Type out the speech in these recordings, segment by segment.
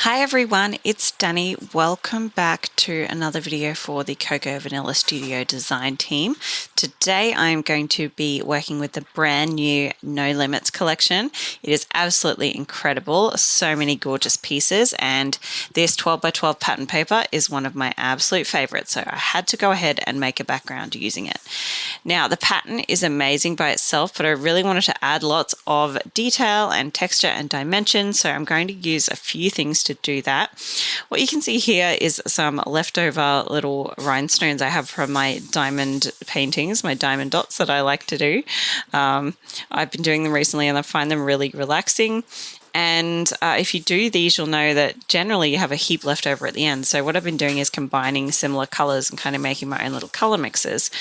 Hi everyone, it's Danny. Welcome back to another video for the Cocoa Vanilla Studio design team. Today I'm going to be working with the brand new No Limits collection. It is absolutely incredible, so many gorgeous pieces, and this 12 by 12 pattern paper is one of my absolute favorites, so I had to go ahead and make a background using it. Now the pattern is amazing by itself, but I really wanted to add lots of detail and texture and dimension, so I'm going to use a few things to do that. What you can see here is some leftover little rhinestones I have from my diamond paintings, my diamond dots that I like to do. I've been doing them recently and I find them really relaxing. And if you do these, you'll know that generally you have a heap left over at the end. So what I've been doing is combining similar colors and kind of making my own little color mixes.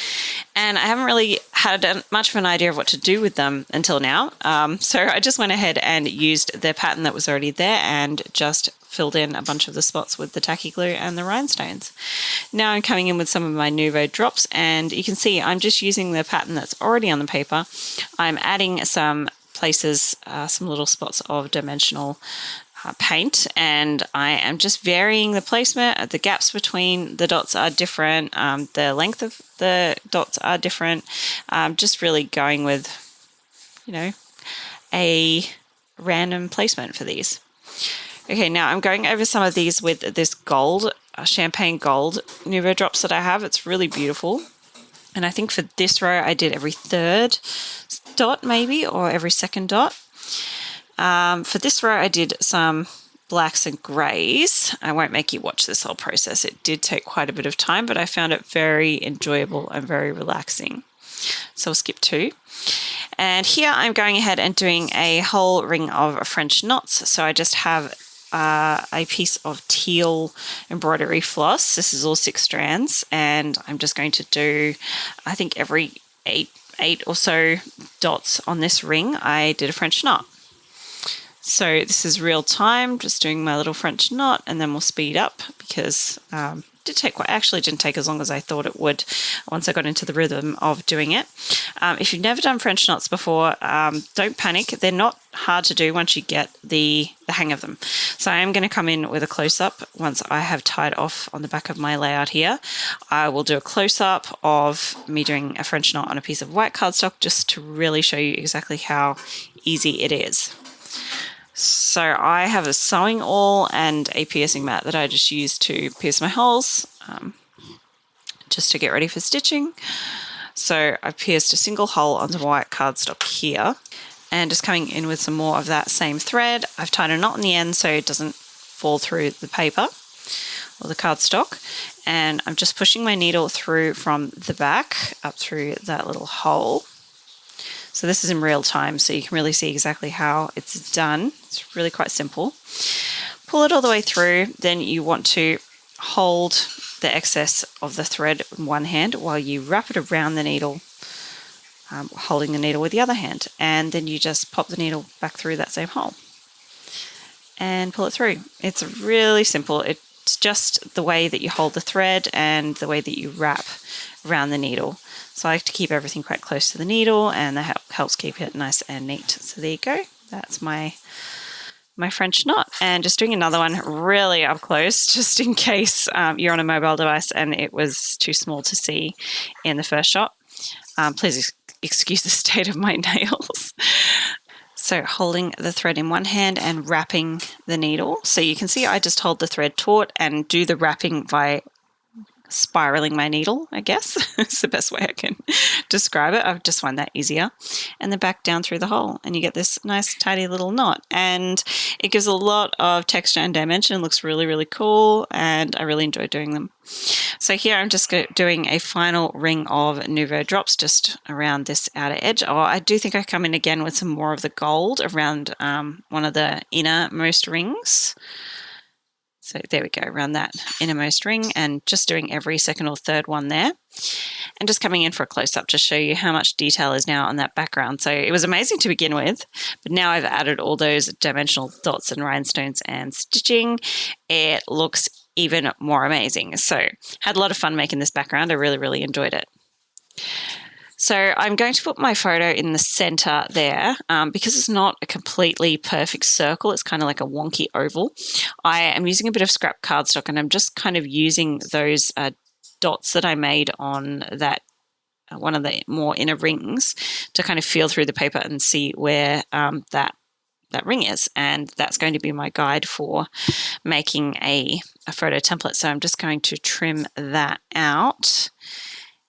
And I haven't really had much of an idea of what to do with them until now. So I just went ahead and used the pattern that was already there and just filled in a bunch of the spots with the tacky glue and the rhinestones. Now I'm coming in with some of my Nuvo drops, and you can see I'm just using the pattern that's already on the paper. I'm adding some places, some little spots of dimensional paint, and I am just varying the placement. The gaps between the dots are different, the length of the dots are different. Just really going with, a random placement for these. Okay, now I'm going over some of these with this gold, champagne gold Nuvo drops that I have. It's really beautiful. And I think for this row, I did every third dot maybe, or every second dot. For this row, I did some blacks and greys. I won't make you watch this whole process. It did take quite a bit of time, but I found it very enjoyable and very relaxing. So we'll skip 2. And here I'm going ahead and doing a whole ring of French knots. So I just have a piece of teal embroidery floss. This is all 6 strands, and I'm just going to do, I think every eight or so dots on this ring, I did a French knot. So this is real time, just doing my little French knot, and then we'll speed up because actually didn't take as long as I thought it would once I got into the rhythm of doing it. If you've never done French knots before, don't panic. They're not hard to do once you get the hang of them. So I am going to come in with a close-up once I have tied off on the back of my layout here. I will do a close-up of me doing a French knot on a piece of white cardstock just to really show you exactly how easy it is. So I have a sewing awl and a piercing mat that I just use to pierce my holes, just to get ready for stitching. So I've pierced a single hole onto white cardstock here, and just coming in with some more of that same thread. I've tied a knot in the end so it doesn't fall through the paper or the cardstock, and I'm just pushing my needle through from the back up through that little hole. So this is in real time, so you can really see exactly how it's done. It's really quite simple. Pull it all the way through, then you want to hold the excess of the thread in one hand while you wrap it around the needle, holding the needle with the other hand, and then you just pop the needle back through that same hole and pull it through. It's really simple. It's just the way that you hold the thread and the way that you wrap around the needle. So I like to keep everything quite close to the needle, and that helps keep it nice and neat. So there you go. That's my French knot, and just doing another one really up close, just in case you're on a mobile device and it was too small to see in the first shot. Please excuse the state of my nails. So holding the thread in one hand and wrapping the needle. So you can see I just hold the thread taut and do the wrapping by spiraling my needle, I guess. It's the best way I can describe it. I just find that easier. And then back down through the hole, and you get this nice tidy little knot, and it gives a lot of texture and dimension. It looks really, really cool, and I really enjoy doing them. So here I'm just doing a final ring of Nuvo drops just around this outer edge. Oh, I do think I come in again with some more of the gold around one of the innermost rings. So there we go, around that innermost ring, and just doing every second or third one there. And just coming in for a close-up to show you how much detail is now on that background. So it was amazing to begin with, but now I've added all those dimensional dots and rhinestones and stitching. It looks even more amazing. So had a lot of fun making this background. I really, really enjoyed it. So I'm going to put my photo in the center there because it's not a completely perfect circle. It's kind of like a wonky oval. I am using a bit of scrap cardstock and I'm just kind of using those dots that I made on that one of the more inner rings to kind of feel through the paper and see where that ring is. And that's going to be my guide for making a photo template. So I'm just going to trim that out.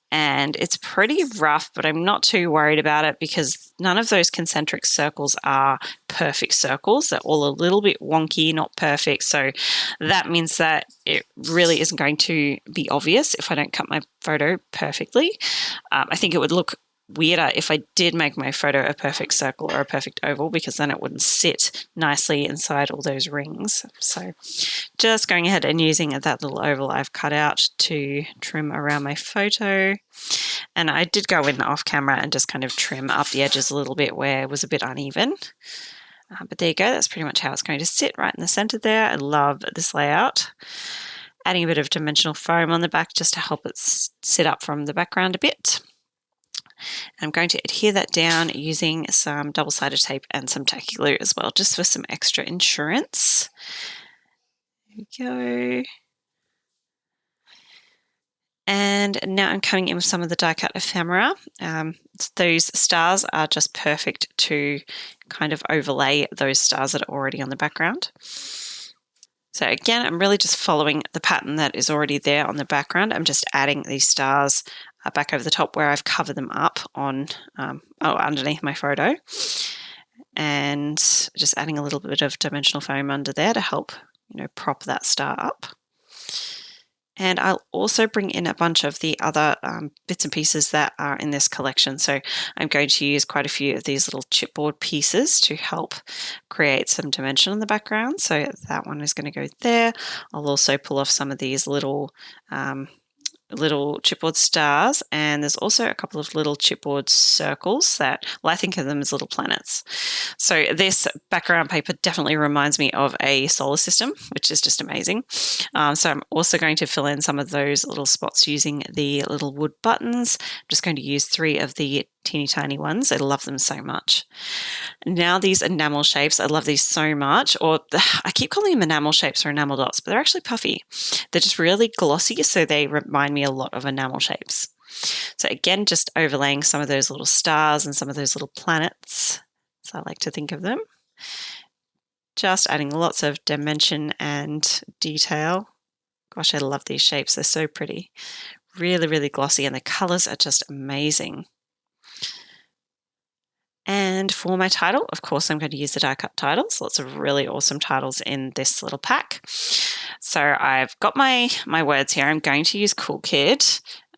And it's pretty rough, but I'm not too worried about it because none of those concentric circles are perfect circles. They're all a little bit wonky, not perfect. So that means that it really isn't going to be obvious if I don't cut my photo perfectly. I think it would look weirder if I did make my photo a perfect circle or a perfect oval, because then it wouldn't sit nicely inside all those rings. So just going ahead and using that little oval I've cut out to trim around my photo. And I did go in off camera and just kind of trim up the edges a little bit where it was a bit uneven. But there you go, that's pretty much how it's going to sit right in the center there. I love this layout. Adding a bit of dimensional foam on the back just to help it sit up from the background a bit. I'm going to adhere that down using some double-sided tape and some tacky glue as well, just for some extra insurance. There we go. And now I'm coming in with some of the die-cut ephemera. Those stars are just perfect to kind of overlay those stars that are already on the background. So again, I'm really just following the pattern that is already there on the background. I'm just adding these stars back over the top where I've covered them up on underneath my photo, and just adding a little bit of dimensional foam under there to help, prop that star up. And I'll also bring in a bunch of the other bits and pieces that are in this collection. So I'm going to use quite a few of these little chipboard pieces to help create some dimension in the background. So that one is going to go there. I'll also pull off some of these little chipboard stars, and there's also a couple of little chipboard circles that, well, I think of them as little planets. So this background paper definitely reminds me of a solar system, which is just amazing. So I'm also going to fill in some of those little spots using the little wood buttons. I'm just going to use 3 of the teeny tiny ones. I love them so much. Now these enamel shapes, I love these so much, or I keep calling them enamel shapes or enamel dots, but they're actually puffy. They're just really glossy, so they remind me a lot of enamel shapes. So again, just overlaying some of those little stars and some of those little planets, as I like to think of them. Just adding lots of dimension and detail. Gosh, I love these shapes. They're so pretty. Really, really glossy, and the colors are just amazing. And for my title, of course, I'm going to use the die cut titles. Lots of really awesome titles in this little pack. So I've got my words here. I'm going to use Cool Kid.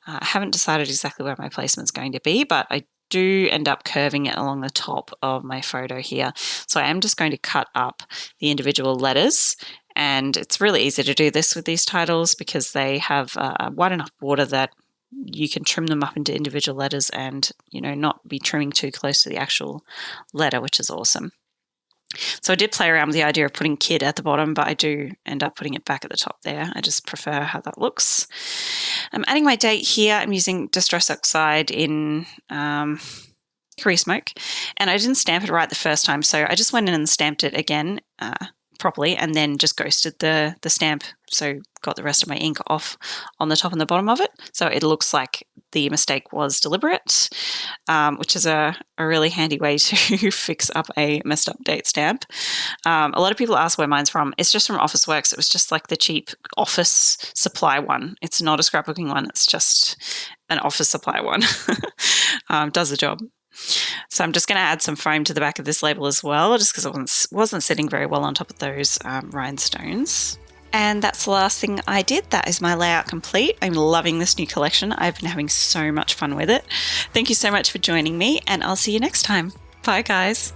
I haven't decided exactly where my placement's going to be, but I do end up curving it along the top of my photo here. So I am just going to cut up the individual letters. And it's really easy to do this with these titles because they have a wide enough border that you can trim them up into individual letters and, not be trimming too close to the actual letter, which is awesome. So I did play around with the idea of putting kid at the bottom, but I do end up putting it back at the top there. I just prefer how that looks. I'm adding my date here. I'm using Distress Oxide in Korea Smoke, and I didn't stamp it right the first time, so I just went in and stamped it again properly and then just ghosted the stamp, so got the rest of my ink off on the top and the bottom of it, so it looks like the mistake was deliberate, which is a really handy way to fix up a messed up date stamp. A lot of people ask where mine's from. It's just from Officeworks. It was just like the cheap office supply one. It's not a scrapbooking one. It's just an office supply one. Does the job. So I'm just going to add some foam to the back of this label as well, just because it wasn't sitting very well on top of those rhinestones. And that's the last thing I did. That is my layout complete. I'm loving this new collection. I've been having so much fun with it. Thank you so much for joining me, and I'll see you next time. Bye, guys.